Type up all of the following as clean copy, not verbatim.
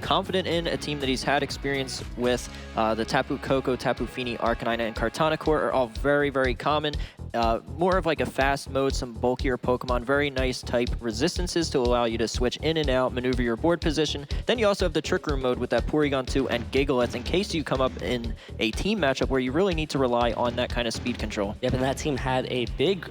confident in, a team that he's had experience with. The Tapu Koko, Tapu Fini, Arcanine, and Kartana core are all very, very common. More of like a fast mode, some bulkier Pokemon, very nice type resistances to allow you to switch in and out, maneuver your board position. Then you also have the Trick Room mode with that Porygon 2 and Gigalith in case you come up in a team matchup where you really need to rely on that kind of speed control. Yep, and that team had a big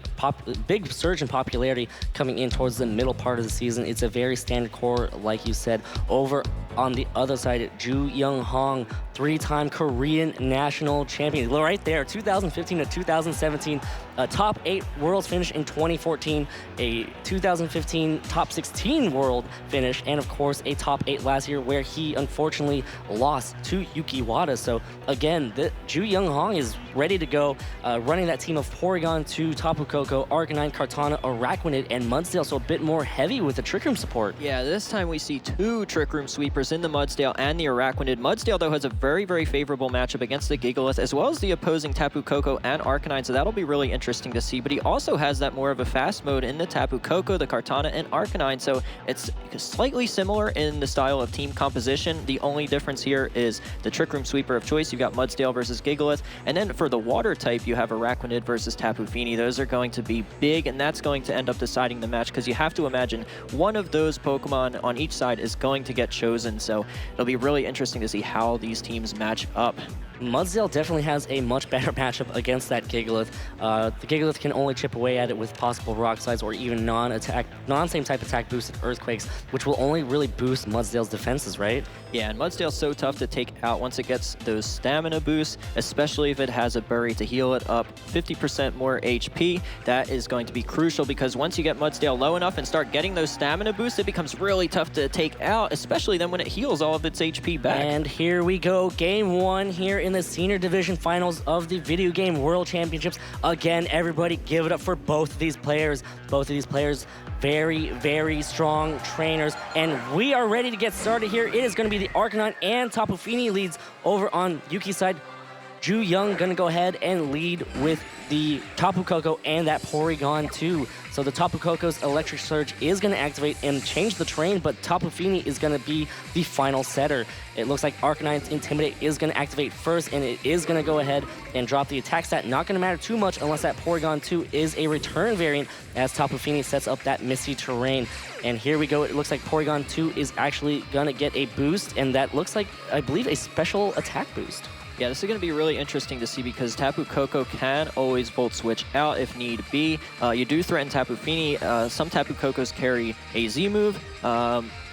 surge in popularity coming in towards the middle part of the season. It's a very standard core, like you said. Over on the other side, Juyoung, three-time Korean national champion. Right there, 2015 to 2017, a top 8 worlds finish in 2014, a 2015 top 16 world finish, and of course a top 8 last year where he unfortunately lost to Yuki Wata. So again, Juyoung is ready to go, running that team of Porygon 2, Tapu Koko, Arcanine, Kartana, Araquanid, and Mudsdale, so a bit more heavy with the Trick Room support. Yeah, this time we see 2 Trick Room sweepers in the Mudsdale and the Araquanid. Mudsdale, though, has a very, very favorable matchup against the Gigalith, as well as the opposing Tapu Koko and Arcanine, so that'll be really interesting to see. But he also has that more of a fast mode in the Tapu Koko, the Kartana, and Arcanine, so it's slightly similar in the style of team composition. The only difference here is the Trick Room sweeper of choice. You've got Mudsdale versus Gigalith, and then for the water type, you have Araquanid versus Tapu Fini. Those are going to be big, and that's going to end up deciding the match, because you have to imagine one of those Pokemon on each side is going to get chosen, so it'll be really interesting to see how these teams match up. Mudsdale definitely has a much better matchup against that Gigalith. The Gigalith can only chip away at it with possible Rock Slides or even non-same type attack boosted Earthquakes, which will only really boost Mudsdale's defenses, right? Yeah, and Mudsdale's so tough to take out once it gets those stamina boosts, especially if it has a Bury to heal it up 50% more HP. That is going to be crucial, because once you get Mudsdale low enough and start getting those stamina boosts, it becomes really tough to take out, especially then when it heals all of its HP back. And here we go, game 1 here in the Senior Division Finals of the Video Game World Championships. Again, everybody give it up for both of these players. Both of these players, very, very strong trainers. And we are ready to get started here. It is going to be the Arcanine and Tapu Fini leads over on Yuki's side. Juyoung gonna go ahead and lead with the Tapu Koko and that Porygon 2. So the Tapu Koko's Electric Surge is gonna activate and change the terrain, but Tapu Fini is gonna be the final setter. It looks like Arcanine's Intimidate is gonna activate first, and it is gonna go ahead and drop the attack stat. Not gonna matter too much unless that Porygon 2 is a return variant, as Tapu Fini sets up that Misty Terrain. And here we go, it looks like Porygon 2 is actually gonna get a boost, and that looks like, I believe, a special attack boost. Yeah, this is going to be really interesting to see, because Tapu Koko can always Volt Switch out if need be. You do threaten Tapu Fini. Some Tapu Kokos carry a Z move.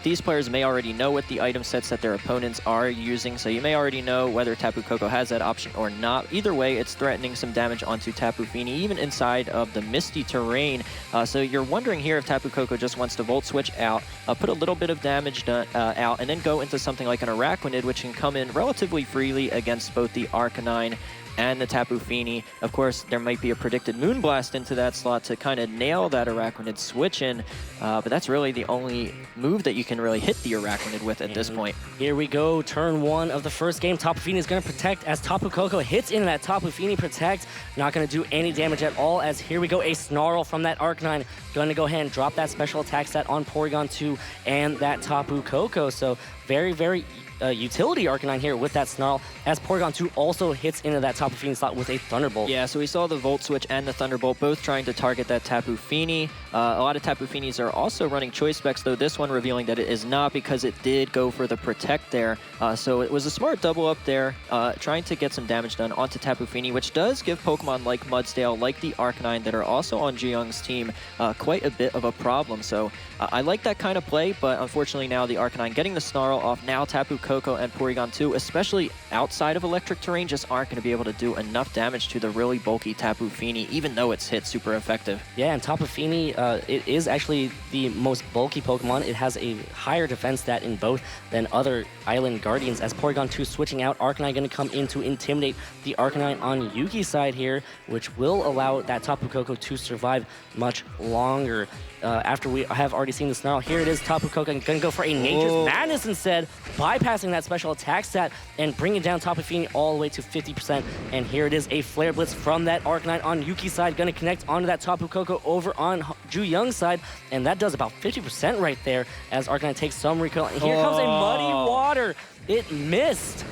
These players may already know what the item sets that their opponents are using, so you may already know whether Tapu Koko has that option or not. Either way, it's threatening some damage onto Tapu Fini, even inside of the Misty Terrain. So you're wondering here if Tapu Koko just wants to Volt Switch out, put a little bit of damage out, and then go into something like an Araquanid, which can come in relatively freely against both the Arcanine and the Tapu Fini. Of course, there might be a predicted Moonblast into that slot to kind of nail that Araquanid switch in, but that's really the only move that you can really hit the Araquanid with at this point. Here we go, turn 1 of the first game. Tapu Fini is going to protect as Tapu Koko hits into that Tapu Fini protect. Not going to do any damage at all, as here we go, a Snarl from that Arcanine. Going to go ahead and drop that special attack stat on Porygon 2 and that Tapu Koko. So very, very utility Arcanine here with that Snarl, as Porygon 2 also hits into that Tapu Fini slot with a Thunderbolt. Yeah, so we saw the Volt Switch and the Thunderbolt both trying to target that Tapu Fini. A lot of Tapu Finis are also running Choice Specs, though this one revealing that it is not, because it did go for the Protect there. So it was a smart double up there, trying to get some damage done onto Tapu Fini, which does give Pokemon like Mudsdale, like the Arcanine that are also on Juyoung's team, quite a bit of a problem. So I like that kind of play, but unfortunately now the Arcanine getting the Snarl off. Now Tapu Koko and Porygon 2, especially outside of electric terrain, just aren't going to be able to do enough damage to the really bulky Tapu Fini, even though it's hit super effective. Yeah, and Tapu Fini, it is actually the most bulky Pokemon. It has a higher defense stat in both than other Island Guardians, as Porygon 2 switching out. Arcanine going to come in to intimidate the Arcanine on Yuki's side here, which will allow that Tapu Koko to survive much longer. After we have already seen the Snarl, here it is, Tapu Koko going to go for a Nature's Madness instead, bypassing that special attack stat and bringing down Tapu Fini all the way to 50%. And here it is, a Flare Blitz from that Arcanine on Yuki's side, going to connect onto that Tapu Koko over on Juyoung's side, and that does about 50% right there, as Arcanine takes some recoil. And here comes a Muddy Water It missed.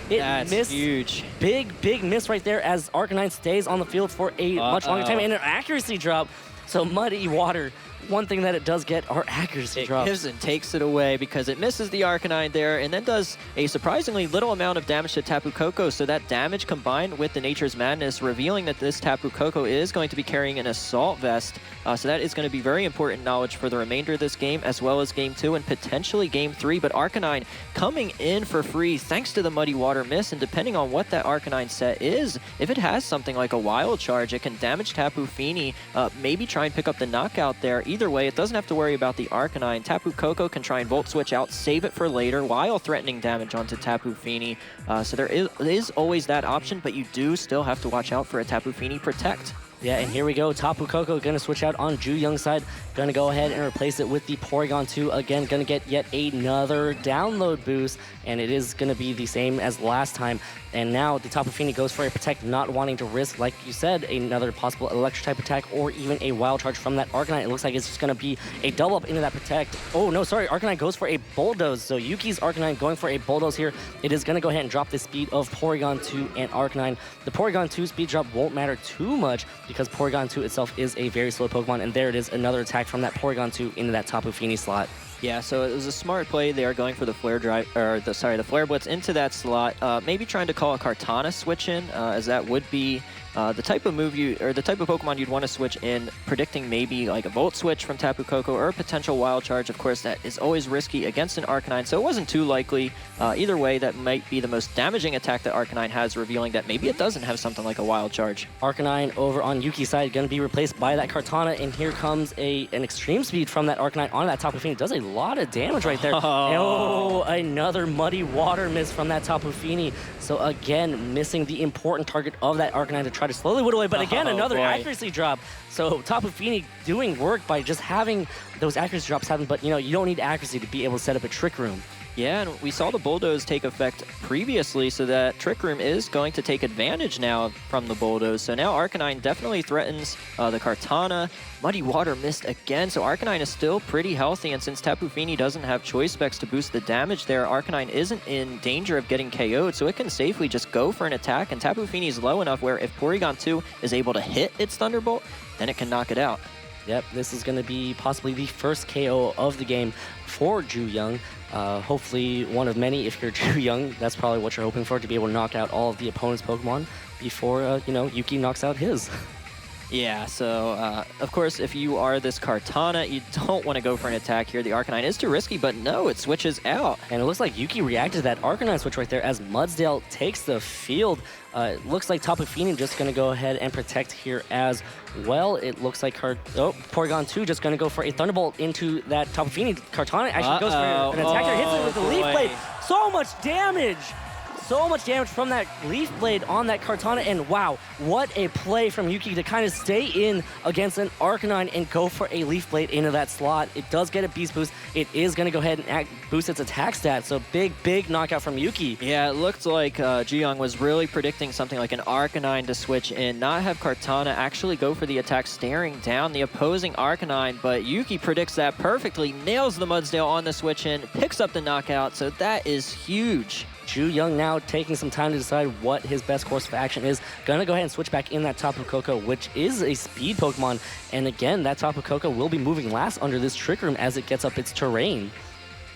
That's missed. huge. Big miss right there as Arcanine stays on the field for a much longer time and an accuracy drop. So Muddy Water, one thing that it does get are accuracy drops. It gives and takes it away because it misses the Arcanine there and then does a surprisingly little amount of damage to Tapu Koko. So that damage combined with the Nature's Madness, revealing that this Tapu Koko is going to be carrying an Assault Vest. So that is going to be very important knowledge for the remainder of this game, as well as Game 2 and potentially Game 3. But Arcanine coming in for free thanks to the Muddy Water miss, and depending on what that Arcanine set is, if it has something like a Wild Charge, it can damage Tapu Fini, maybe try and pick up the knockout there. Either way, it doesn't have to worry about the Arcanine. Tapu Koko can try and Volt Switch out, save it for later, while threatening damage onto Tapu Fini. So there is always that option, but you do still have to watch out for a Tapu Fini Protect. Yeah, and here we go. Tapu Koko going to switch out on Juyoung's side. Going to go ahead and replace it with the Porygon 2. Again, going to get yet another download boost, and it is going to be the same as last time. And now the Tapu Fini goes for a Protect, not wanting to risk, like you said, another possible Electric-type attack or even a Wild Charge from that Arcanine. It looks like it's just going to be a double-up into that Protect. Oh, no, sorry. Arcanine goes for a Bulldoze. So Yuki's Arcanine going for a Bulldoze here. It is going to go ahead and drop the speed of Porygon 2 and Arcanine. The Porygon 2 speed drop won't matter too much because Porygon 2 itself is a very slow Pokemon. And there it is, another attack from that Porygon 2 into that Tapu Fini slot. Yeah, so it was a smart play there, going for the Flare Drive, or the Flare Blitz into that slot. Maybe trying to call a Kartana switch in, as that would be the type of move the type of Pokemon you'd want to switch in, predicting maybe like a Volt Switch from Tapu Koko or a potential Wild Charge. Of course, that is always risky against an Arcanine, so it wasn't too likely. Either way, that might be the most damaging attack that Arcanine has, revealing that maybe it doesn't have something like a Wild Charge. Arcanine over on Yuki's side going to be replaced by that Kartana, and here comes an Extreme Speed from that Arcanine on that Tapu Fini. Does a lot of damage right there. Oh, another Muddy Water miss from that Tapu Fini. So again, missing the important target of that Arcanine to try to slowly whittle away, but again, another accuracy drop. So Tapu Fini doing work by just having those accuracy drops happen, but you don't need accuracy to be able to set up a Trick Room. Yeah, and we saw the Bulldoze take effect previously, so that Trick Room is going to take advantage now from the Bulldoze. So now Arcanine definitely threatens the Kartana. Muddy Water missed again, so Arcanine is still pretty healthy, and since Tapu Fini doesn't have Choice Specs to boost the damage there, Arcanine isn't in danger of getting KO'd, so it can safely just go for an attack, and Tapu Fini is low enough where if Porygon 2 is able to hit its Thunderbolt, then it can knock it out. Yep, this is going to be possibly the first KO of the game for Juyoung. Hopefully one of many if you're Juyoung. That's probably what you're hoping for, to be able to knock out all of the opponent's Pokemon before, Yuki knocks out his. Yeah, so of course, if you are this Kartana, you don't want to go for an attack here. The Arcanine is too risky, but no, it switches out. And it looks like Yuki reacted to that Arcanine switch right there as Mudsdale takes the field. It looks like Tapu Fini just going to go ahead and Protect here as well. It looks like Porygon 2 just going to go for a Thunderbolt into that Tapu Fini. Kartana actually goes for an attack here, hits it with the Leaf Blade. So much damage! So much damage from that Leaf Blade on that Kartana, and wow, what a play from Yuki to kind of stay in against an Arcanine and go for a Leaf Blade into that slot. It does get a Beast Boost. It is going to go ahead and boost its attack stat, so big knockout from Yuki. Yeah, it looked like Juyoung was really predicting something like an Arcanine to switch in, not have Kartana actually go for the attack, staring down the opposing Arcanine, but Yuki predicts that perfectly, nails the Mudsdale on the switch in, picks up the knockout, so that is huge. Juyoung now taking some time to decide what his best course of action is. Gonna go ahead and switch back in that Tapu Koko, which is a speed Pokemon. And again, that Tapu Koko will be moving last under this Trick Room as it gets up its terrain.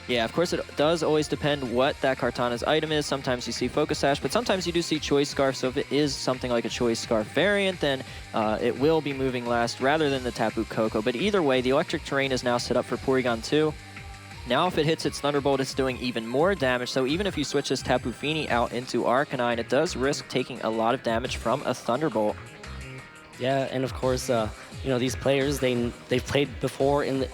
Yeah, of course, it does always depend what that Kartana's item is. Sometimes you see Focus Sash, but sometimes you do see Choice Scarf. So if it is something like a Choice Scarf variant, then it will be moving last rather than the Tapu Koko. But either way, the electric terrain is now set up for Porygon 2. Now if it hits its Thunderbolt, it's doing even more damage, so even if you switch this Tapu Fini out into Arcanine, it does risk taking a lot of damage from a Thunderbolt. Yeah, and of course, these players, they've played before in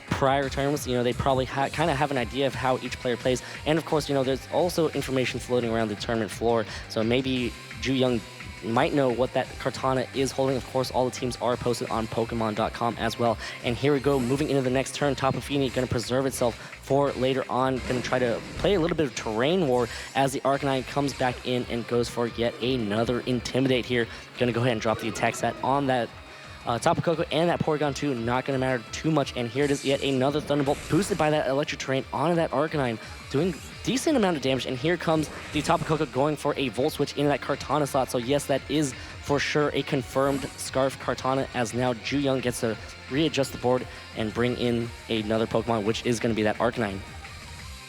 prior tournaments. They probably kind of have an idea of how each player plays. And of course, there's also information floating around the tournament floor, so maybe Juyoung might know what that Kartana is holding. Of course, all the teams are posted on Pokemon.com as well. And here we go, moving into the next turn. Tapu Fini going to preserve itself for later on. Going to try to play a little bit of terrain war as the Arcanine comes back in and goes for yet another Intimidate here. Going to go ahead and drop the attack stat on that Tapu Koko and that Porygon 2, not going to matter too much. And here it is, yet another Thunderbolt boosted by that electric terrain onto that Arcanine doing decent amount of damage, and here comes the Tapu Koko going for a Volt Switch into that Kartana slot. So yes, that is for sure a confirmed Scarf Kartana, as now Juyoung gets to readjust the board and bring in another Pokemon, which is going to be that Arcanine.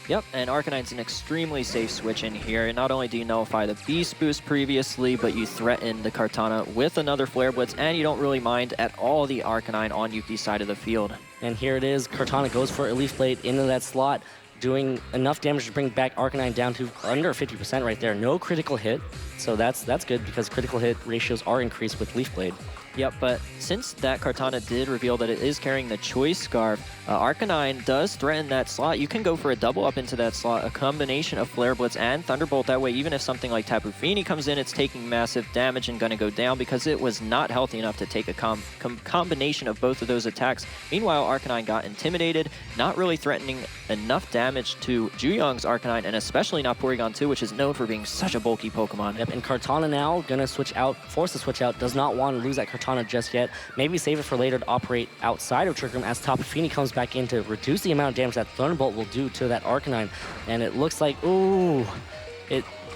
Yep, and Arcanine's an extremely safe switch in here. Not only do you nullify the Beast Boost previously, but you threaten the Kartana with another Flare Blitz, and you don't really mind at all the Arcanine on Yuki's side of the field. And here it is, Kartana goes for a Leaf Blade into that slot, doing enough damage to bring back Arcanine down to under 50% right there. No critical hit, so that's good because critical hit ratios are increased with Leaf Blade. Yep, but since that Kartana did reveal that it is carrying the Choice Scarf, Arcanine does threaten that slot. You can go for a double up into that slot, a combination of Flare Blitz and Thunderbolt. That way, even if something like Tapu Fini comes in, it's taking massive damage and going to go down because it was not healthy enough to take a combination of both of those attacks. Meanwhile, Arcanine got intimidated, not really threatening enough damage to Juyoung's Arcanine, and especially not Porygon 2, which is known for being such a bulky Pokemon. Yep, and Kartana now going to switch out, force to switch out, does not want to lose that Kartana just yet. Maybe save it for later to operate outside of Trick Room as Tapu Fini comes back in to reduce the amount of damage that Thunderbolt will do to that Arcanine. And it looks like, ooh,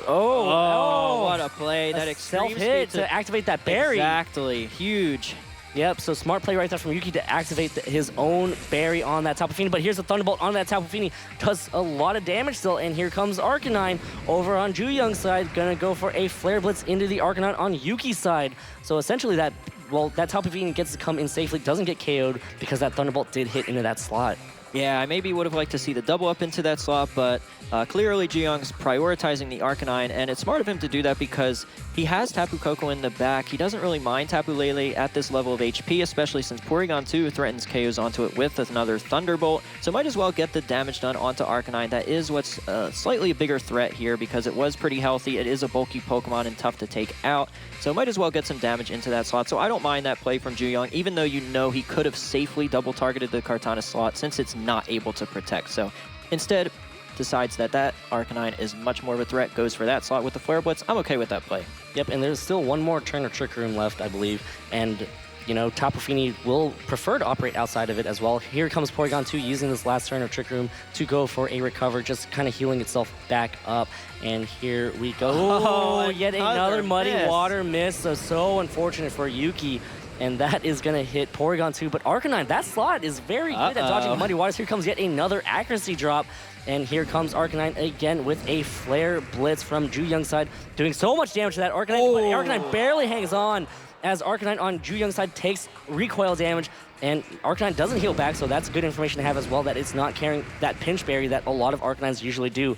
what a play. That extreme self-hit to activate that berry. Exactly, huge. Yep, so smart play right there from Yuki to activate his own berry on that Tapu Fini. But here's the Thunderbolt on that Tapu Fini. Does a lot of damage still, and here comes Arcanine over on Juyoung's side. Gonna go for a Flare Blitz into the Arcanine on Yuki's side. So essentially that Tapu Fini gets to come in safely, doesn't get KO'd because that Thunderbolt did hit into that slot. Yeah, I maybe would have liked to see the double up into that slot, but clearly Juyoung's prioritizing the Arcanine, and it's smart of him to do that because he has Tapu Koko in the back. He doesn't really mind Tapu Lele at this level of HP, especially since Porygon 2 threatens KOs onto it with another Thunderbolt, so might as well get the damage done onto Arcanine. That is what's slightly a bigger threat here because it was pretty healthy. It is a bulky Pokemon and tough to take out, so might as well get some damage into that slot. So I don't mind that play from Juyoung, even though you know he could have safely double targeted the Kartana slot since it's not able to protect. So instead decides that Arcanine is much more of a threat, goes for that slot with the Flare Blitz. I'm okay with that play. Yep, and there's still one more turn of Trick Room left, I believe, and you know, Tapu Fini will prefer to operate outside of it as well. Here comes Porygon 2 using this last turn of Trick Room to go for a recover, just kind of healing itself back up. And here we go. Oh, yet another Muddy Water miss. So unfortunate for Yuki. And that is going to hit Porygon 2. But Arcanine, that slot is very good at dodging Muddy Waters. Here comes yet another accuracy drop. And here comes Arcanine again with a Flare Blitz from Juyoung's side, doing so much damage to that Arcanine. But Arcanine barely hangs on as Arcanine on Juyoung's side takes recoil damage. And Arcanine doesn't heal back, so that's good information to have as well, that it's not carrying that Pinch Berry that a lot of Arcanines usually do.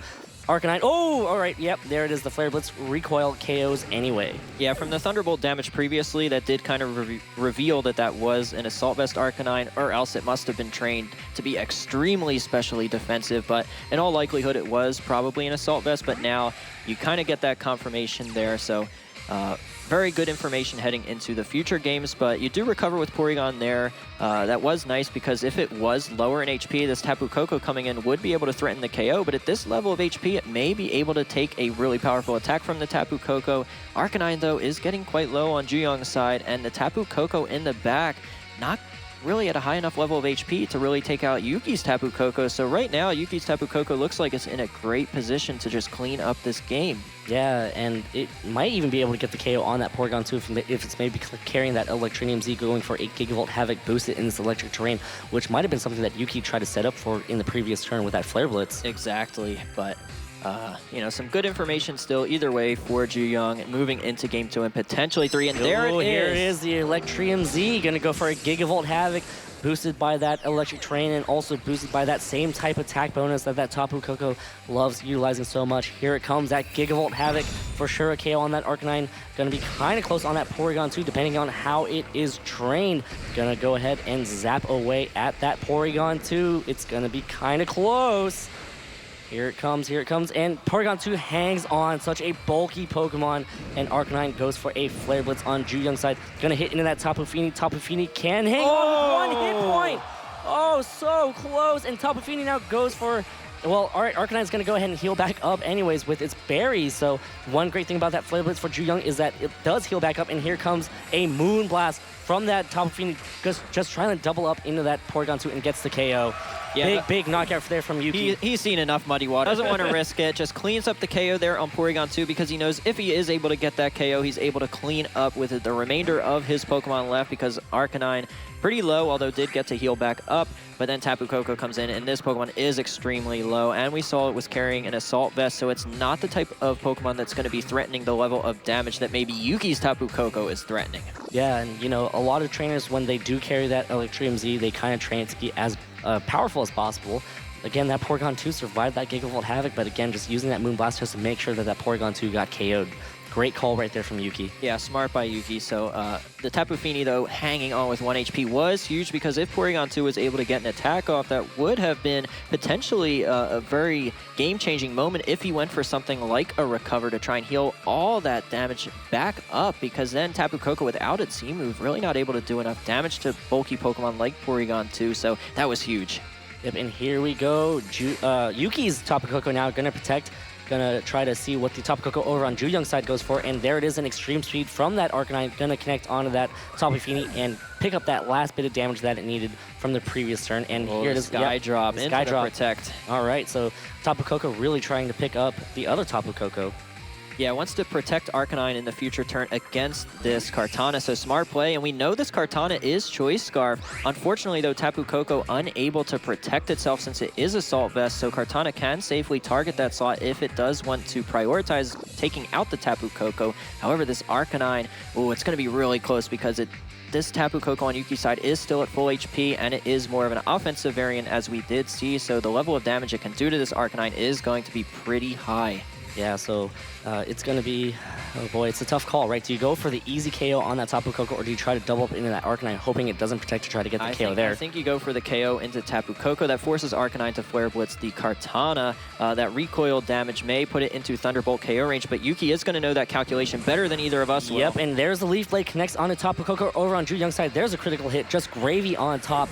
Arcanine, all right, yep, there it is, the Flare Blitz recoil KOs anyway. Yeah, from the Thunderbolt damage previously, that did kind of reveal that was an Assault Vest Arcanine, or else it must have been trained to be extremely specially defensive, but in all likelihood it was probably an Assault Vest, but now you kind of get that confirmation there, so very good information heading into the future games, but you do recover with Porygon there. That was nice because if it was lower in HP, this Tapu Koko coming in would be able to threaten the KO, but at this level of HP, it may be able to take a really powerful attack from the Tapu Koko. Arcanine, though, is getting quite low on Juyoung's side, and the Tapu Koko in the back, not really at a high enough level of HP to really take out Yuki's Tapu Koko. So right now, Yuki's Tapu Koko looks like it's in a great position to just clean up this game. Yeah, and it might even be able to get the KO on that Porygon 2 if it's maybe carrying that Electronium Z, going for 8 Gigavolt Havoc boosted in this electric terrain, which might have been something that Yuki tried to set up for in the previous turn with that Flare Blitz. Exactly, but you know, some good information still either way for Juyoung moving into game 2 and potentially 3, and there it is. Here it is, the Electrium Z, gonna go for a Gigavolt Havoc, boosted by that electric terrain and also boosted by that same type of attack bonus that Tapu Koko loves utilizing so much. Here it comes, that Gigavolt Havoc, for sure a KO on that Arcanine. Gonna be kind of close on that Porygon 2, depending on how it is trained. Gonna go ahead and zap away at that Porygon 2. It's gonna be kind of close. Here it comes, and Porygon 2 hangs on, such a bulky Pokemon, and Arcanine goes for a Flare Blitz on Juyoung's side. Gonna hit into that Tapu Fini. Tapu Fini can hang on, 1 hit point! Oh, so close, and Tapu Fini now goes for, well, all right, Arcanine's gonna go ahead and heal back up anyways with its berries, so one great thing about that Flare Blitz for Juyoung is that it does heal back up, and here comes a Moon Blast from that Tapu Fini, just trying to double up into that Porygon 2 and gets the KO. Yeah, big knockout there from Yuki. He's seen enough muddy water. Doesn't want to risk it. Just cleans up the KO there on Porygon 2 because he knows if he is able to get that KO, he's able to clean up with the remainder of his Pokemon left because Arcanine pretty low, although did get to heal back up. But then Tapu Koko comes in, and this Pokemon is extremely low. And we saw it was carrying an Assault Vest, so it's not the type of Pokemon that's going to be threatening the level of damage that maybe Yuki's Tapu Koko is threatening. Yeah, and a lot of trainers, when they do carry that Electrium Z, they kind of train it to be as powerful as possible. Again, that Porygon 2 survived that Gigavolt Havoc, but again, just using that Moonblast just to make sure that that Porygon 2 got KO'd. Great call right there from Yuki. Yeah, smart by Yuki. So the Tapu Fini, though, hanging on with 1 HP was huge because if Porygon 2 was able to get an attack off, that would have been potentially a very game-changing moment if he went for something like a Recover to try and heal all that damage back up, because then Tapu Koko, without its Z-move, really not able to do enough damage to bulky Pokemon like Porygon 2, so that was huge. Yep, and here we go. Yuki's Tapu Koko now going to protect. Gonna try to see what the Tapu Koko over on Juyoung's side goes for, and there it is, an Extreme Speed from that Arcanine, gonna connect onto that Tapu Fini and pick up that last bit of damage that it needed from the previous turn. And here it is, Sky Drop into Sky Drop. Protect. All right, so Tapu Koko really trying to pick up the other Tapu Koko. Yeah, wants to protect Arcanine in the future turn against this Kartana, so smart play. And we know this Kartana is Choice Scarf. Unfortunately, though, Tapu Koko unable to protect itself since it is Assault Vest, so Kartana can safely target that slot if it does want to prioritize taking out the Tapu Koko. However, this Arcanine, it's going to be really close because this Tapu Koko on Yuki's side is still at full HP, and it is more of an offensive variant, as we did see, so the level of damage it can do to this Arcanine is going to be pretty high. Yeah, so it's going to be, oh boy, it's a tough call, right? Do you go for the easy KO on that Tapu Koko, or do you try to double up into that Arcanine, hoping it doesn't protect to try to get the KO there? I think you go for the KO into Tapu Koko. That forces Arcanine to Flare Blitz the Kartana. That recoil damage may put it into Thunderbolt KO range, but Yuki is going to know that calculation better than either of us will. Yep, and there's the Leaf Blade, connects onto Tapu Koko over on Juyoung's side. There's a critical hit, just gravy on top.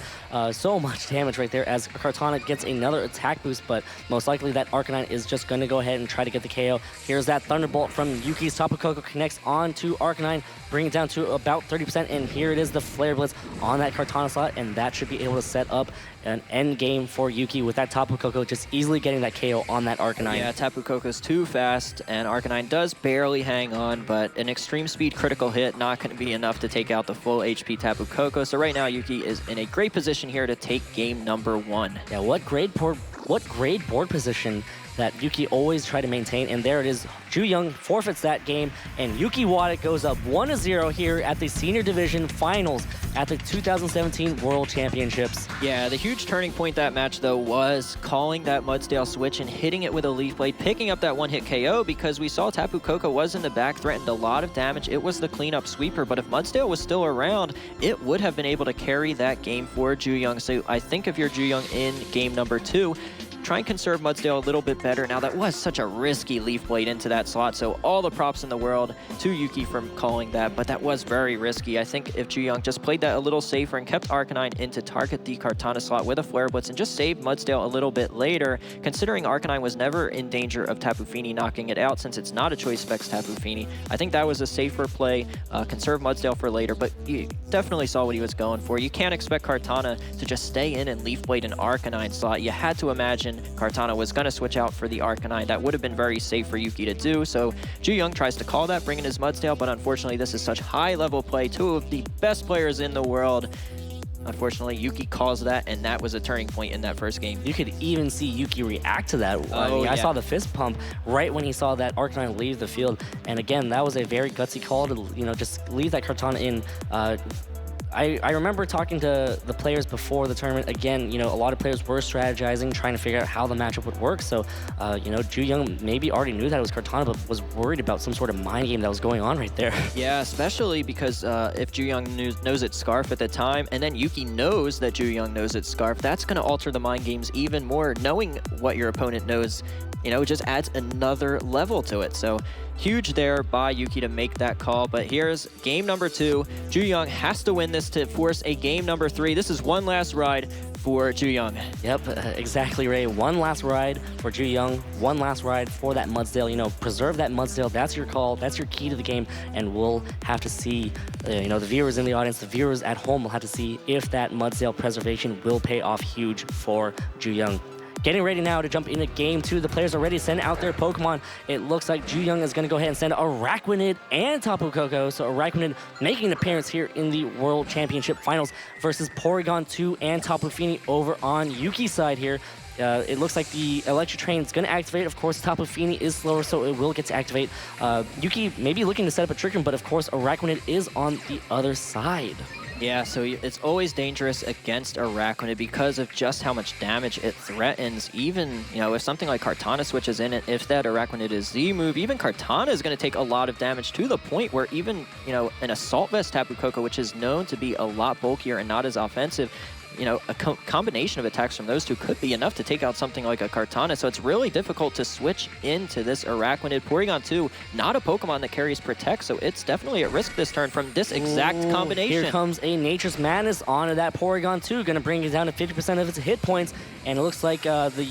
So much damage right there as Kartana gets another attack boost, but most likely that Arcanine is just going to go ahead and try to get the KO. Here's that Thunderbolt from Yuki's Tapu Koko, connects onto Arcanine, bring it down to about 30%, and here it is, the Flare Blitz on that Kartana slot, and that should be able to set up an end game for Yuki with that Tapu Koko just easily getting that KO on that Arcanine. Yeah, Tapu Koko's too fast, and Arcanine does barely hang on, but an Extreme Speed critical hit not going to be enough to take out the full HP Tapu Koko. So right now, Yuki is in a great position here to take game number 1. Yeah, what great board position that Yuki always try to maintain, and there it is. Juyoung forfeits that game, and Yuki Wata goes up 1-0 here at the Senior Division Finals at the 2017 World Championships. Yeah, the huge turning point that match, though, was calling that Mudsdale switch and hitting it with a Leaf Blade, picking up that one-hit KO, because we saw Tapu Koko was in the back, threatened a lot of damage. It was the cleanup sweeper, but if Mudsdale was still around, it would have been able to carry that game for Juyoung. So I think if you're Juyoung in game number 2, try and conserve Mudsdale a little bit better. Now, that was such a risky Leaf Blade into that slot, so all the props in the world to Yuki from calling that, but that was very risky. I think if Juyoung just played that a little safer and kept Arcanine in to target the Kartana slot with a Flare Blitz and just saved Mudsdale a little bit later, considering Arcanine was never in danger of Tapu Fini knocking it out since it's not a Choice Specs Tapu Fini, I think that was a safer play. Conserve Mudsdale for later, but you definitely saw what he was going for. You can't expect Kartana to just stay in and Leaf Blade an Arcanine slot. You had to imagine Kartana was going to switch out for the Arcanine. That would have been very safe for Yuki to do, so Juyoung tries to call that, bringing his Mudsdale, but unfortunately this is such high-level play. Two of the best players in the world. Unfortunately, Yuki calls that, and that was a turning point in that first game. You could even see Yuki react to that. I saw the fist pump right when he saw that Arcanine leave the field, and again, that was a very gutsy call to just leave that Kartana in. I remember talking to the players before the tournament. Again, a lot of players were strategizing, trying to figure out how the matchup would work. So, Juyoung maybe already knew that it was Kartana, but was worried about some sort of mind game that was going on right there. Yeah, especially because if Juyoung knows it's Scarf at the time, and then Yuki knows that Juyoung knows it's Scarf, that's going to alter the mind games even more. Knowing what your opponent knows, just adds another level to it. So huge there by Yuki to make that call. But here's game number 2. Juyoung has to win this to force a game number 3. This is one last ride for Juyoung. Yep, exactly, Ray. One last ride for Juyoung, one last ride for that Mudsdale. You know, preserve that Mudsdale. That's your call. That's your key to the game. And we'll have to see, you know, the viewers in the audience, the viewers at home will have to see if that Mudsdale preservation will pay off huge for Juyoung. Getting ready now to jump into game 2. The players are ready to send out their Pokemon. It looks like Juyoung is going to go ahead and send Araquanid and Tapu Koko. So Araquanid making an appearance here in the World Championship Finals versus Porygon 2 and Tapu Fini over on Yuki's side here. It looks like the Electric Train is going to activate. Of course, Tapu Fini is slower, so it will get to activate. Yuki may be looking to set up a Trick Room, but of course, Araquanid is on the other side. Yeah, so it's always dangerous against Araquanid because of just how much damage it threatens. Even, you know, if something like Kartana switches in it, if that Araquanid is Z-move, even Kartana is going to take a lot of damage to the point where even, you know, an Assault Vest Tapu Koko, which is known to be a lot bulkier and not as offensive, you know, a combination of attacks from those two could be enough to take out something like a Kartana. So it's really difficult to switch into this Araquanid. Porygon 2, not a Pokemon that carries Protect, so it's definitely at risk this turn from this exact combination. Here comes a Nature's Madness onto that Porygon 2, going to bring it down to 50% of its hit points. And it looks like the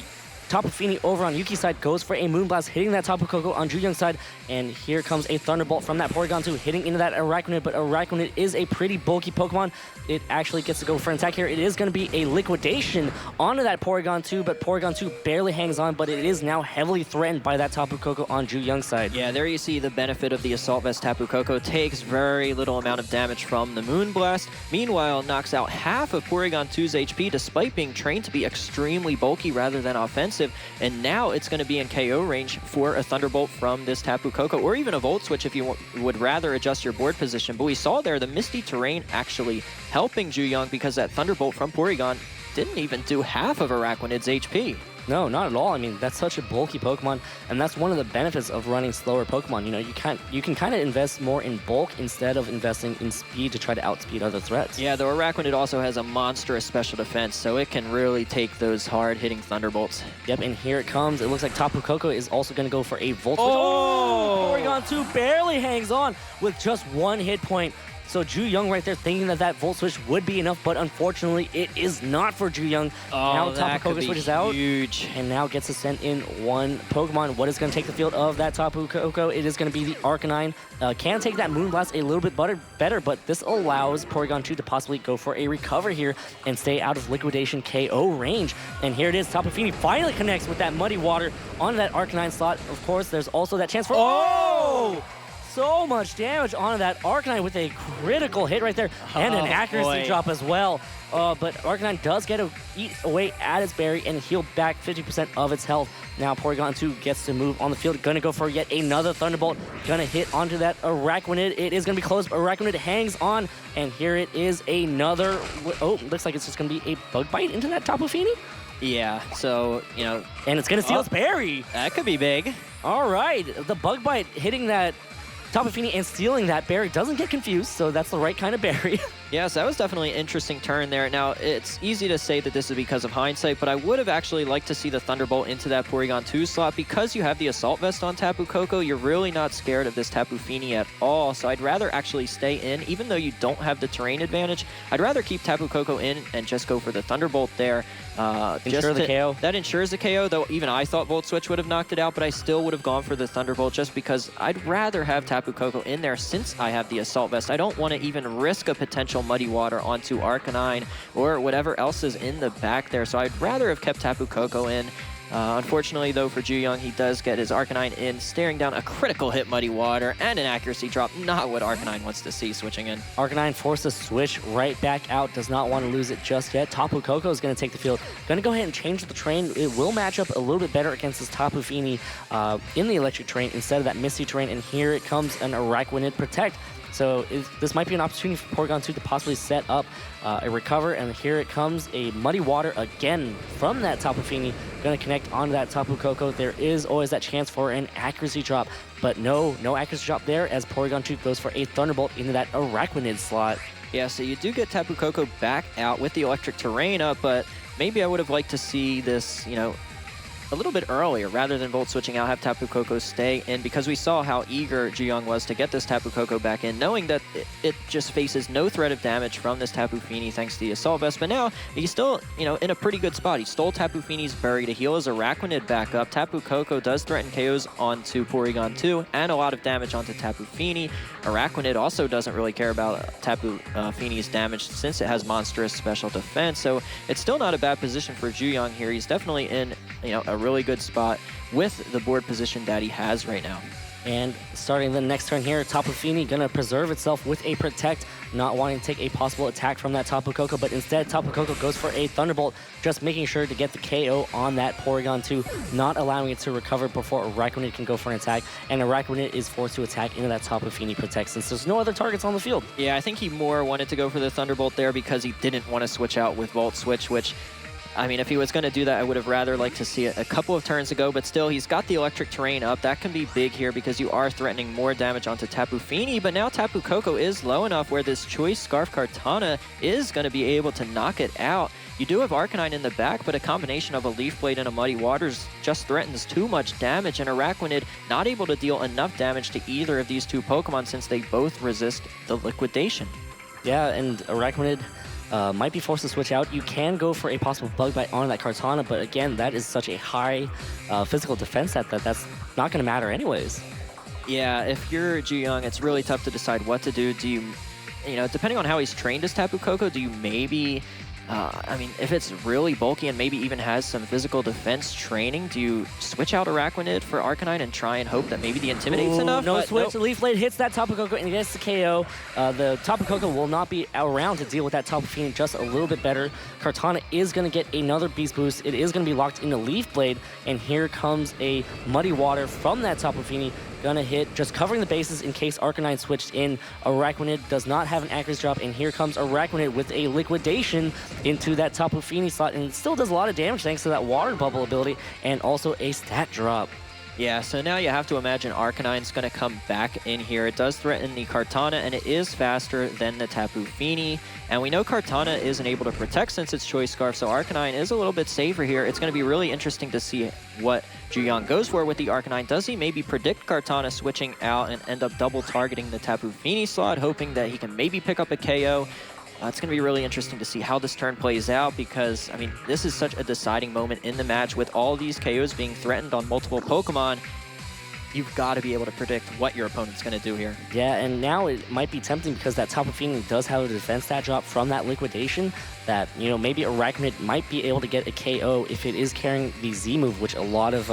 Tapu Fini over on Yuki's side goes for a Moonblast, hitting that Tapu Koko on Juyoung's side. And here comes a Thunderbolt from that Porygon 2, hitting into that Araquanid. But Araquanid is a pretty bulky Pokemon. It actually gets to go for an attack here. It is going to be a Liquidation onto that Porygon 2, but Porygon 2 barely hangs on, but it is now heavily threatened by that Tapu Koko on Juyoung's side. Yeah, there you see the benefit of the Assault Vest Tapu Koko. Takes very little amount of damage from the Moonblast. Meanwhile, knocks out half of Porygon 2's HP despite being trained to be extremely bulky rather than offensive. And now it's going to be in KO range for a Thunderbolt from this Tapu Koko, or even a Volt Switch if you would rather adjust your board position. But we saw there the Misty Terrain actually helping Juyoung because that Thunderbolt from Porygon didn't even do half of Araquanid's HP. No, not at all. I mean, that's such a bulky Pokemon, and that's one of the benefits of running slower Pokemon. You know, you can kind of invest more in bulk instead of investing in speed to try to outspeed other threats. Yeah, the Araquanid also has a monstrous special defense, so it can really take those hard-hitting Thunderbolts. Yep, and here it comes. It looks like Tapu Koko is also going to go for a Volt Switch. Oh! Porygon 2 barely hangs on with just one hit point. So Juyoung right there thinking that that Volt Switch would be enough, but unfortunately it is not for Juyoung. Oh, now that Tapu Koko switches out and now gets to send in one Pokemon. What is going to take the field of that Tapu Koko? It is going to be the Arcanine. Can take that Moonblast a little bit better, but this allows Porygon 2 to possibly go for a recover here and stay out of Liquidation KO range. And here it is, Tapu Fini finally connects with that Muddy Water onto that Arcanine slot. Of course, there's also that chance for... Oh! So much damage onto that Arcanine with a critical hit right there and an accuracy drop as well. But Arcanine does get to eat away at its berry and heal back 50% of its health. Now Porygon 2 gets to move on the field. Gonna go for yet another Thunderbolt. Gonna hit onto that Araquanid. It is gonna be close, but Araquanid hangs on. And here it is another... Oh, looks like it's just gonna be a Bug Bite into that Tapu Fini. Yeah, so, you know... And it's gonna steal its berry. That could be big. All right, the Bug Bite hitting that Tapu Fini and stealing that berry doesn't get confused, so that's the right kind of berry. Yes, that was definitely an interesting turn there. Now, it's easy to say that this is because of hindsight, but I would have actually liked to see the Thunderbolt into that Porygon 2 slot. Because you have the Assault Vest on Tapu Koko, you're really not scared of this Tapu Fini at all. So I'd rather actually stay in, even though you don't have the terrain advantage. I'd rather keep Tapu Koko in and just go for the Thunderbolt there. Ensure the KO. That ensures the KO, though even I thought Volt Switch would have knocked it out, but I still would have gone for the Thunderbolt just because I'd rather have Tapu Koko in there since I have the Assault Vest. I don't want to even risk a potential Muddy Water onto Arcanine or whatever else is in the back there, so I'd rather have kept Tapu Koko in. Unfortunately, though, for Juyoung, he does get his Arcanine in, staring down a critical hit Muddy Water and an accuracy drop. Not what Arcanine wants to see switching in. Arcanine forced to switch right back out. Does not want to lose it just yet. Tapu Koko is going to take the field. Going to go ahead and change the terrain. It will match up a little bit better against this Tapu Fini in the electric terrain instead of that misty terrain. And here it comes an Araquanid Protect. So this might be an opportunity for Porygon 2 to possibly set up a recover, and here it comes, a Muddy Water again from that Tapu Fini. Going to connect onto that Tapu Koko. There is always that chance for an accuracy drop, but no accuracy drop there as Porygon 2 goes for a Thunderbolt into that Araquanid slot. Yeah, so you do get Tapu Koko back out with the electric terrain up, but maybe I would have liked to see this, you know, a little bit earlier rather than Volt switching out, have Tapu Koko stay in, because we saw how eager Juyoung was to get this Tapu Koko back in, knowing that it just faces no threat of damage from this Tapu Fini thanks to the Assault Vest. But now he's still, in a pretty good spot. He stole Tapu Fini's Berry to heal his Araquanid back up. Tapu Koko does threaten KOs onto Porygon 2 and a lot of damage onto Tapu Fini. Araquanid also doesn't really care about Tapu Fini's damage since it has monstrous special defense. So it's still not a bad position for Juyoung here. He's definitely in a really good spot with the board position that he has right now. And starting the next turn here, Tapu Fini gonna preserve itself with a Protect, not wanting to take a possible attack from that Tapu Koko, but instead Tapu Koko goes for a Thunderbolt, just making sure to get the KO on that Porygon 2, not allowing it to recover before Araquanid can go for an attack, and Araquanid is forced to attack into that Tapu Fini Protect since there's no other targets on the field. Yeah, I think he more wanted to go for the Thunderbolt there because he didn't want to switch out with Volt Switch, which, I mean, if he was going to do that, I would have rather liked to see it a couple of turns ago, but still, he's got the Electric Terrain up. That can be big here because you are threatening more damage onto Tapu Fini, but now Tapu Koko is low enough where this Choice Scarf Kartana is going to be able to knock it out. You do have Arcanine in the back, but a combination of a Leaf Blade and a Muddy Waters just threatens too much damage, and Araquanid not able to deal enough damage to either of these two Pokemon since they both resist the Liquidation. Yeah, and Araquanid might be forced to switch out. You can go for a possible Bug Bite on that Kartana, but again, that is such a high physical defense that's not going to matter anyways. Yeah, if you're Juyoung, it's really tough to decide what to do. Do you, depending on how he's trained as Tapu Koko, do you maybe... I mean, if it's really bulky and maybe even has some physical defense training, do you switch out Araquanid for Arcanine and try and hope that maybe the Intimidate's enough? No switch. Nope. Leaf Blade hits that Tapu Koko and gets the KO. The Tapu Koko will not be around to deal with that Tapu Fini just a little bit better. Kartana is going to get another Beast Boost. It is going to be locked into Leaf Blade, and here comes a Muddy Water from that Tapu Fini. Gonna hit, just covering the bases in case Arcanine switched in. Araquanid does not have an accuracy drop, and here comes Araquanid with a Liquidation into that Tapu Fini slot, and it still does a lot of damage thanks to that Water Bubble ability, and also a stat drop. Yeah, so now you have to imagine Arcanine's going to come back in here. It does threaten the Kartana, and it is faster than the Tapu Fini. And we know Kartana isn't able to protect since it's Choice Scarf, so Arcanine is a little bit safer here. It's going to be really interesting to see what Juyoung goes for with the Arcanine. Does he maybe predict Kartana switching out and end up double targeting the Tapu Fini slot, hoping that he can maybe pick up a KO? It's going to be really interesting to see how this turn plays out because, I mean, this is such a deciding moment in the match with all these KOs being threatened on multiple Pokemon. You've got to be able to predict what your opponent's going to do here. Yeah, and now it might be tempting because that Tapu Fini does have a defense stat drop from that Liquidation that, maybe Arachnid might be able to get a KO if it is carrying the Z move, which a lot of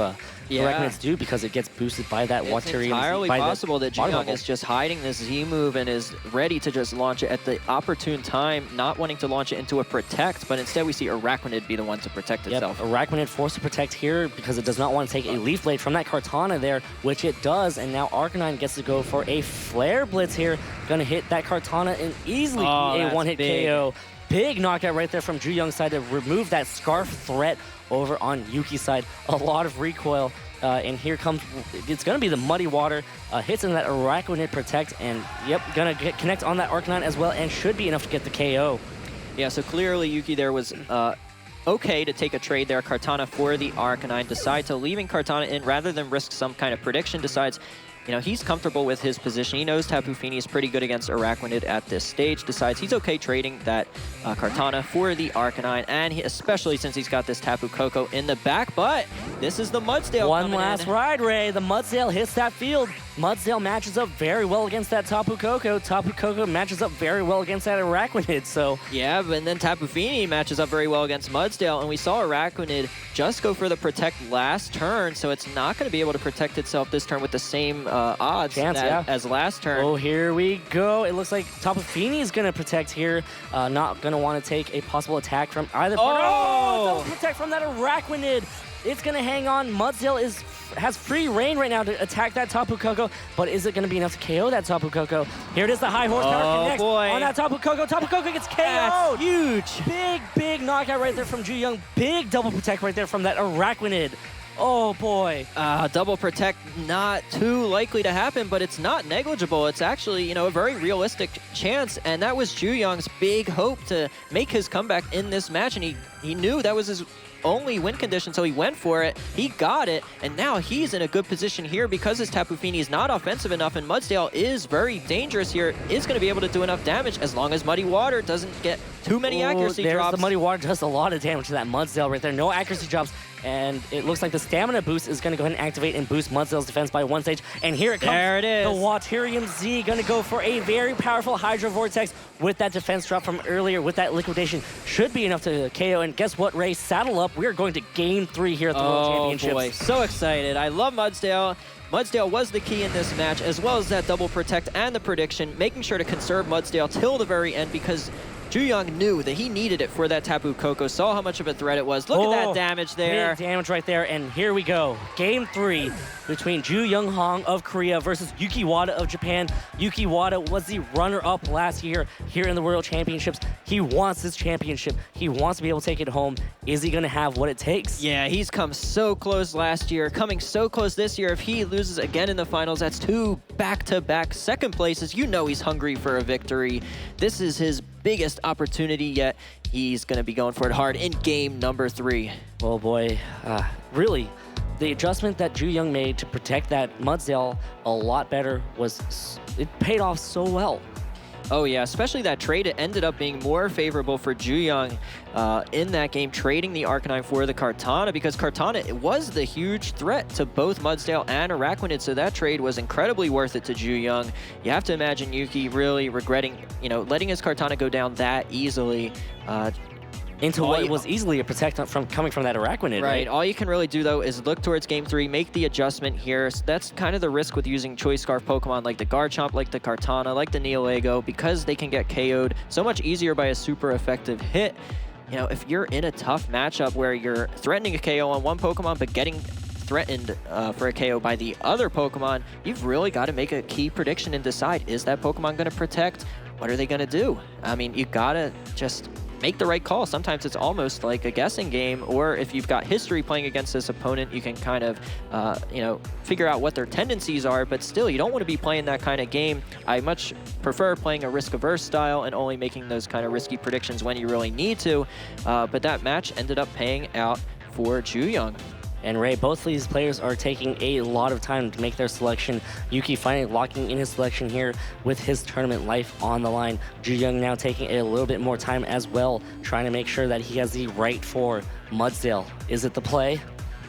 Arachnids do because it gets boosted by that Waterium. It's entirely possible that Juyoung is just hiding this Z move and is ready to just launch it at the opportune time, not wanting to launch it into a Protect, but instead we see Arachnid be the one to protect itself. Arachnid forced to protect here because it does not want to take a Leaf Blade from that Kartana there, which it does, and now Arcanine gets to go for a Flare Blitz here. Gonna hit that Kartana and easily a one-hit KO. Big knockout right there from Juyoung's side to remove that Scarf threat over on Yuki's side. A lot of recoil, and here comes, it's going to be the Muddy Water, hits into that Araquanid Protect, and going to connect on that Arcanine as well, and should be enough to get the KO. Yeah, so clearly Yuki there was okay to take a trade there. Kartana for the Arcanine, decide to leaving Kartana in rather than risk some kind of prediction, decides he's comfortable with his position. He knows Tapu Fini is pretty good against Araquanid at this stage. Decides he's okay trading that Kartana for the Arcanine, and especially since he's got this Tapu Koko in the back. But this is the Mudsdale. One last ride, Ray. The Mudsdale hits that field. Mudsdale matches up very well against that Tapu Koko. Tapu Koko matches up very well against that Araquanid. So yeah, but then Tapu Fini matches up very well against Mudsdale, and we saw Araquanid just go for the Protect last turn, so it's not going to be able to protect itself this turn with the same odds as last turn. Oh, here we go. It looks like Tapu Fini is going to protect here. Not going to want to take a possible attack from either part. Oh! Double protect from that Araquanid. It's going to hang on. Mudsdale has free reign right now to attack that Tapu Koko, but is it going to be enough to KO that Tapu Koko? Here it is, the high horsepower connects on that Tapu Koko. Tapu Koko gets KO'd. That's huge. Big knockout right there from Juyoung. Big double protect right there from that Araquanid. Oh boy. Double Protect not too likely to happen, but it's not negligible. It's actually, a very realistic chance, and that was Juyoung's big hope to make his comeback in this match, and he knew that was his only win condition, so he went for it. He got it, and now he's in a good position here because his Tapu Fini is not offensive enough, and Mudsdale is very dangerous here. Is going to be able to do enough damage as long as Muddy Water doesn't get too many accuracy drops. The Muddy Water does a lot of damage to that Mudsdale right there. No accuracy drops. And it looks like the stamina boost is going to go ahead and activate and boost Mudsdale's defense by 1 stage. And here it comes. There it is. The Waterium Z going to go for a very powerful Hydro Vortex with that defense drop from earlier with that liquidation. Should be enough to KO. And guess what, Ray? Saddle up. We're going to Game 3 here at the World Championships. Oh boy, so excited. I love Mudsdale. Mudsdale was the key in this match, as well as that double protect and the prediction, making sure to conserve Mudsdale till the very end because Juyoung knew that he needed it for that Tapu Koko, saw how much of a threat it was. Look at that damage there. Big damage right there, and here we go. Game 3 between Juyoung Hong of Korea versus Yuki Wata of Japan. Yuki Wata was the runner-up last year here in the World Championships. He wants this championship. He wants to be able to take it home. Is he going to have what it takes? Yeah, he's come so close last year, coming so close this year. If he loses again in the finals, that's 2 back-to-back second places. You know he's hungry for a victory. This is his biggest opportunity yet. He's going to be going for it hard in game number 3. Oh boy, really, the adjustment that Juyoung made to protect that Mudsdale a lot better it paid off so well. Oh yeah, especially that trade. It ended up being more favorable for Juyoung in that game, trading the Arcanine for the Kartana, because Kartana, it was the huge threat to both Mudsdale and Araquanid, so that trade was incredibly worth it to Juyoung. You have to imagine Yuki really regretting, letting his Kartana go down that easily. Into what was easily a protect coming from that Araquanid, right? All you can really do, though, is look towards Game 3, make the adjustment here. So that's kind of the risk with using Choice Scarf Pokemon like the Garchomp, like the Kartana, like the Neolego, because they can get KO'd so much easier by a super effective hit. If you're in a tough matchup where you're threatening a KO on one Pokemon but getting threatened for a KO by the other Pokemon, you've really got to make a key prediction and decide, is that Pokemon going to protect? What are they going to do? I mean, you got to just make the right call. Sometimes it's almost like a guessing game, or if you've got history playing against this opponent, you can kind of, figure out what their tendencies are, but still, you don't want to be playing that kind of game. I much prefer playing a risk-averse style and only making those kind of risky predictions when you really need to, but that match ended up paying out for Juyoung. And Ray, both of these players are taking a lot of time to make their selection. Yuki finally locking in his selection here with his tournament life on the line. Juyoung now taking a little bit more time as well, trying to make sure that he has the right for Mudsdale. Is it the play?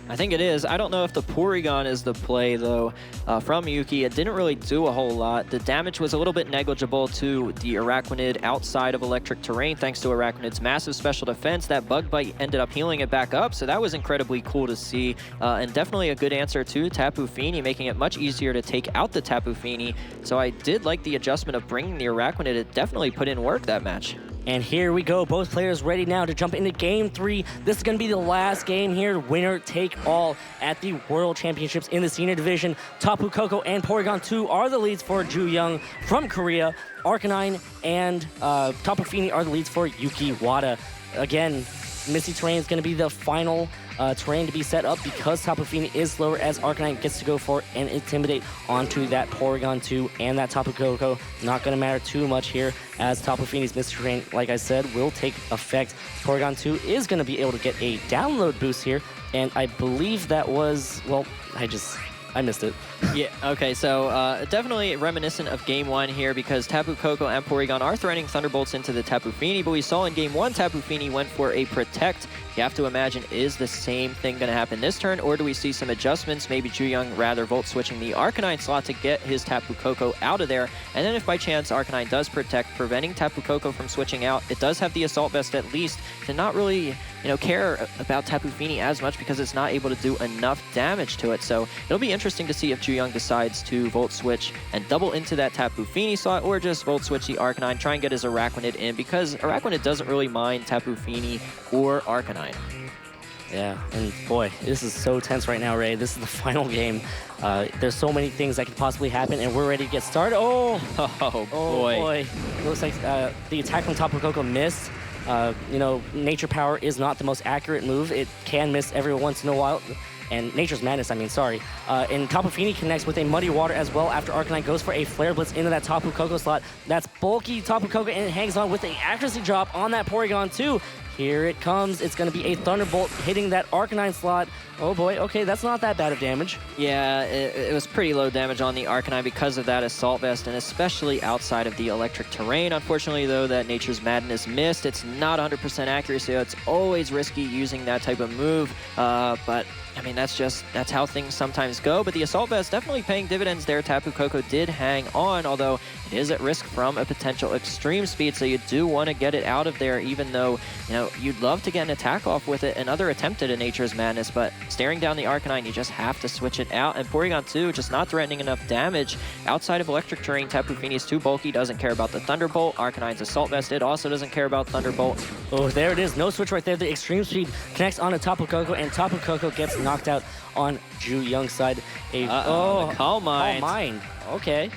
I think it is. I don't know if the Porygon is the play, though, from Yuki. It didn't really do a whole lot. The damage was a little bit negligible to the Araquanid outside of electric terrain, thanks to Araquanid's massive special defense. That Bug Bite ended up healing it back up, so that was incredibly cool to see, and definitely a good answer to Tapu Fini, making it much easier to take out the Tapu Fini. So I did like the adjustment of bringing the Araquanid. It definitely put in work that match. And here we go, both players ready now to jump into Game 3. This is going to be the last game here, winner take all at the World Championships in the Senior Division. Tapu Koko and Porygon 2 are the leads for Juyoung from Korea. Arcanine and Tapu Fini are the leads for Yuki Wata. Again, Misty Terrain is going to be the final terrain to be set up because Tapu Fini is slower, as Arcanine gets to go for and Intimidate onto that Porygon 2 and that Tapu Koko. Not going to matter too much here, as Tapu Fini's Misty Terrain, like I said, will take effect. Porygon 2 is going to be able to get a download boost here, and I believe that was, well, I missed it. Yeah, okay, so definitely reminiscent of Game 1 here, because Tapu Koko and Porygon are threatening Thunderbolts into the Tapu Fini, but we saw in Game 1 Tapu Fini went for a Protect. You have to imagine, is the same thing going to happen this turn, or do we see some adjustments? Maybe Juyoung rather Volt switching the Arcanine slot to get his Tapu Koko out of there, and then if by chance Arcanine does Protect, preventing Tapu Koko from switching out, it does have the Assault Vest at least to not really care about Tapu Fini as much, because it's not able to do enough damage to it. So it'll be interesting to see if Juyoung decides to Volt Switch and double into that Tapu Fini slot, or just Volt Switch the Arcanine, try and get his Araquanid in, because Araquanid doesn't really mind Tapu Fini or Arcanine. Yeah, and boy, this is so tense right now, Ray. This is the final game. There's so many things that could possibly happen, and we're ready to get started. Oh boy. It looks like the attack from Tapu Koko missed. Nature Power is not the most accurate move. It can miss every once in a while. And Nature's Madness, sorry. And Tapu Fini connects with a Muddy Water as well after Arcanine goes for a Flare Blitz into that Tapu Koko slot. That's bulky Tapu Koko, and it hangs on with an accuracy drop on that Porygon too. Here it comes. It's going to be a Thunderbolt hitting that Arcanine slot. Oh boy, okay, that's not that bad of damage. Yeah, it was pretty low damage on the Arcanine because of that Assault Vest, and especially outside of the electric terrain. Unfortunately, though, that Nature's Madness missed. It's not 100% accuracy, so it's always risky using that type of move, but I mean, that's how things sometimes go. But the Assault Vest definitely paying dividends there. Tapu Koko did hang on, although it is at risk from a potential extreme speed, so you do want to get it out of there, even though, you know, you'd love to get an attack off with it. Another attempt at a Nature's Madness, but staring down the Arcanine, you just have to switch it out. And Porygon 2 just not threatening enough damage. Outside of electric terrain, Tapu Fini is too bulky, doesn't care about the Thunderbolt. Arcanine's Assault Vest, it also doesn't care about Thunderbolt. Oh, there it is. No switch right there. The extreme speed connects onto Tapu Koko, and Tapu Koko gets knocked out on Juyoung's side. Calm Mind. Calm Mind. Okay.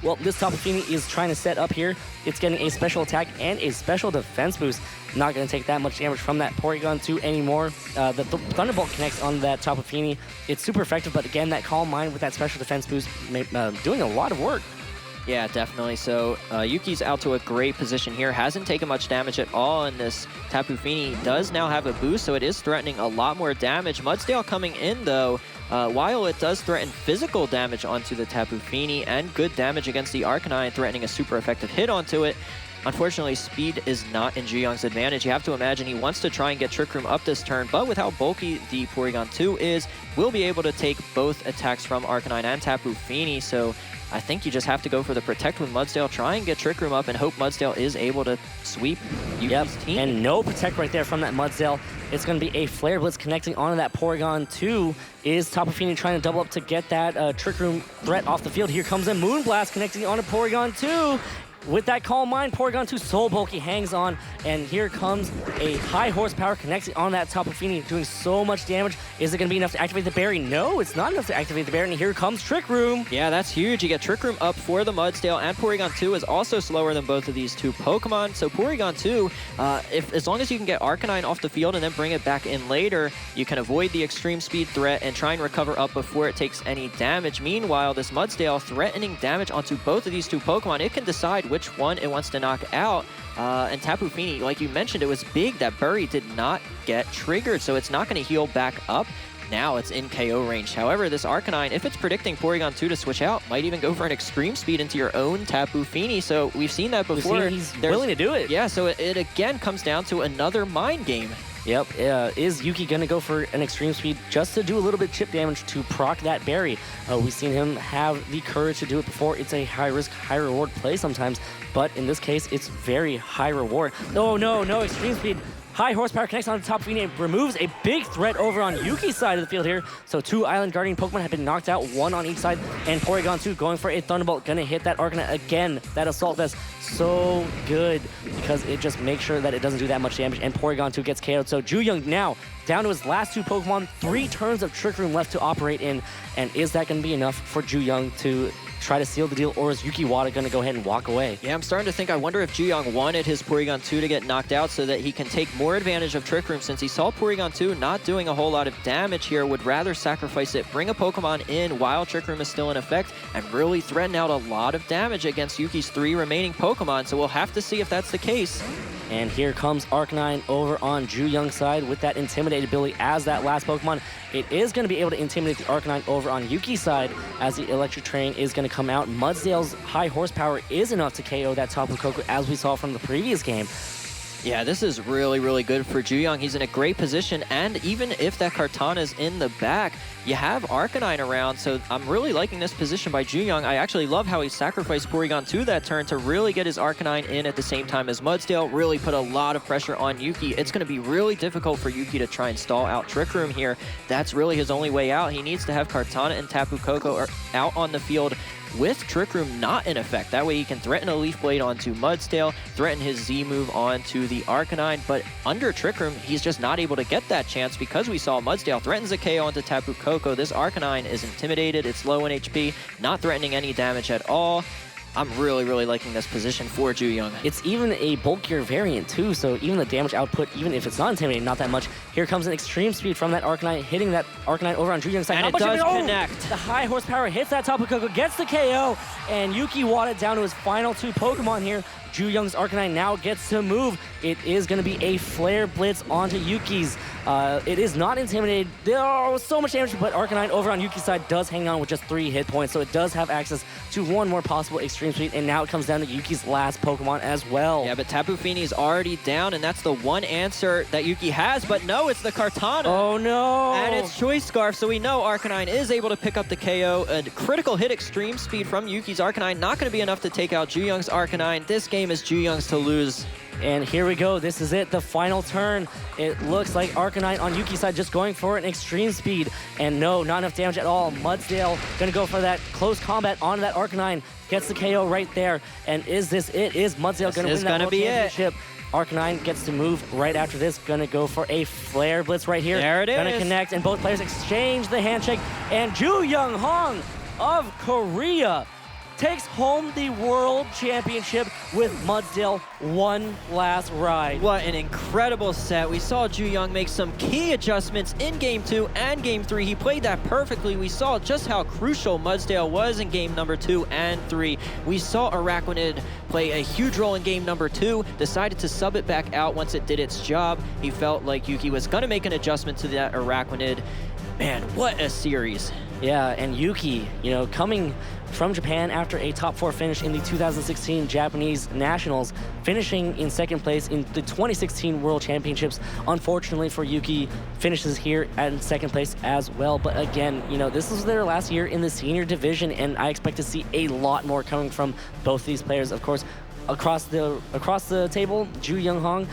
Well, this Tapu Fini is trying to set up here. It's getting a special attack and a special defense boost. Not going to take that much damage from that Porygon 2 anymore. The Thunderbolt connects on that Tapu Fini. It's super effective, but again, that Calm Mind with that special defense boost doing a lot of work. Yeah, definitely. So Yuki's out to a great position here. Hasn't taken much damage at all, and this Tapu Fini does now have a boost, so it is threatening a lot more damage. Mudsdale coming in, though. While it does threaten physical damage onto the Tapu Fini and good damage against the Arcanine, threatening a super effective hit onto it, unfortunately, speed is not in Juyoung's advantage. You have to imagine he wants to try and get Trick Room up this turn, but with how bulky the Porygon 2 is, will be able to take both attacks from Arcanine and Tapu Fini, so I think you just have to go for the Protect with Mudsdale, try and get Trick Room up, and hope Mudsdale is able to sweep Yuki's team. And no Protect right there from that Mudsdale. It's going to be a Flare Blitz connecting onto that Porygon 2. Is Tapu Fini trying to double up to get that Trick Room threat off the field? Here comes a Moonblast connecting onto Porygon 2. With that Calm Mind, Porygon 2 so bulky hangs on, and here comes a high horsepower connecting on that Tapu Fini, doing so much damage. Is it going to be enough to activate the berry? No, it's not enough to activate the berry, and here comes Trick Room. Yeah, that's huge. You get Trick Room up for the Mudsdale, and Porygon 2 is also slower than both of these two Pokemon. So Porygon 2, as long as you can get Arcanine off the field and then bring it back in later, you can avoid the extreme speed threat and try and recover up before it takes any damage. Meanwhile, this Mudsdale threatening damage onto both of these two Pokemon, it can decide which one it wants to knock out. And Tapu Fini, like you mentioned, it was big. That Bury did not get triggered, so it's not going to heal back up. Now it's in KO range. However, this Arcanine, if it's predicting Porygon 2 to switch out, might even go for an extreme speed into your own Tapu Fini. So we've seen that before. He's willing to do it. Yeah, so it again comes down to another mind game. Yep. Is Yuki going to go for an extreme speed just to do a little bit of chip damage to proc that berry? We've seen him have the courage to do it before. It's a high risk, high reward play sometimes, but in this case, it's very high reward. No, extreme speed. High horsepower connects on the Tapu Fini and removes a big threat over on Yuki's side of the field here. So two Island Guardian Pokemon have been knocked out, one on each side, and Porygon 2 going for a Thunderbolt, gonna hit that Arcanine again. That Assault Vest, so good because it just makes sure that it doesn't do that much damage, and Porygon 2 gets KO'd. So Juyoung now down to his last two Pokemon, 3 turns of Trick Room left to operate in, and is that gonna be enough for Juyoung to try to seal the deal, or is Yuki Wata going to go ahead and walk away? Yeah, I'm starting to think, I wonder if Juyoung wanted his Porygon 2 to get knocked out so that he can take more advantage of Trick Room, since he saw Porygon 2 not doing a whole lot of damage here, would rather sacrifice it, bring a Pokemon in while Trick Room is still in effect, and really threaten out a lot of damage against Yuki's 3 remaining Pokemon, so we'll have to see if that's the case. And here comes Arcanine over on Juyoung's side with that Intimidate ability as that last Pokemon. It is going to be able to intimidate the Arcanine over on Yuki's side as the Electric Terrain is going to come out. Mudsdale's high horsepower is enough to KO that Tapu Koko as we saw from the previous game. Yeah, this is really, really good for Juyoung. He's in a great position, and even if that Kartana's in the back, you have Arcanine around, so I'm really liking this position by Juyoung. I actually love how he sacrificed Porygon 2 that turn to really get his Arcanine in at the same time as Mudsdale, really put a lot of pressure on Yuki. It's going to be really difficult for Yuki to try and stall out Trick Room here. That's really his only way out. He needs to have Kartana and Tapu Koko out on the field with Trick Room not in effect. That way he can threaten a Leaf Blade onto Mudsdale, threaten his Z move onto the Arcanine, but under Trick Room, he's just not able to get that chance because we saw Mudsdale threatens a KO onto Tapu Koko. This Arcanine is intimidated, it's low in HP, not threatening any damage at all. I'm really, really liking this position for Juyoung. It's even a bulkier variant too, so even the damage output, even if it's not intimidating, not that much. Here comes an extreme speed from that Arcanine, hitting that Arcanine over on Juyoung's side. And it does connect. The high horsepower hits that Tapu Koko, gets the KO, and Yuki Wata down to his final 2 Pokemon here. Juyoung's Arcanine now gets to move. It is going to be a Flare Blitz onto Yuki's. It is not intimidated. There was so much damage, but Arcanine over on Yuki's side does hang on with just 3 hit points, so it does have access to one more possible extreme speed, and now it comes down to Yuki's last Pokemon as well. Yeah, but Tapu Fini is already down, and that's the one answer that Yuki has, but no, it's the Kartana. Oh no! And it's Choice Scarf, so we know Arcanine is able to pick up the KO. A critical hit extreme speed from Yuki's Arcanine, not going to be enough to take out Juyoung's Arcanine. This game is Juyoung's to lose. And here we go. This is it, the final turn. It looks like Arcanine on Yuki's side just going for an extreme speed. And no, not enough damage at all. Mudsdale gonna go for that close combat onto that Arcanine. Gets the KO right there. And is this it? Is Mudsdale gonna win that World Championship? Arcanine gets to move right after this. Gonna go for a Flare Blitz right here. There it is. Gonna connect, and both players exchange the handshake. And Juyoung Hong of Korea takes home the World Championship with Mudsdale one last ride. What an incredible set. We saw Juyoung make some key adjustments in Game 2 and Game 3. He played that perfectly. We saw just how crucial Mudsdale was in Game number 2 and 3. We saw Araquanid play a huge role in Game number 2, decided to sub it back out once it did its job. He felt like Yuki was going to make an adjustment to that Araquanid. Man, what a series. Yeah, and Yuki, you know, coming from Japan after a top 4 finish in the 2016 Japanese Nationals, finishing in 2nd place in the 2016 World Championships. Unfortunately for Yuki, finishes here at 2nd place as well. But again, you know, this was their last year in the senior division, and I expect to see a lot more coming from both these players. Of course, across the table, Juyoung Hong,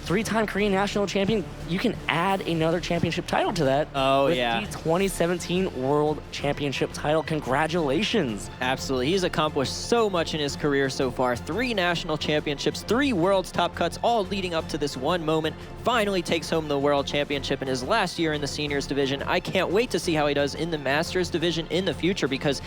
3-time Korean national champion. You can add another championship title to that. Oh, with yeah. the 2017 World Championship title. Congratulations. Absolutely. He's accomplished so much in his career so far. 3 national championships, 3 world's top cuts, all leading up to this one moment. Finally takes home the World Championship in his last year in the seniors division. I can't wait to see how he does in the Masters division in the future, because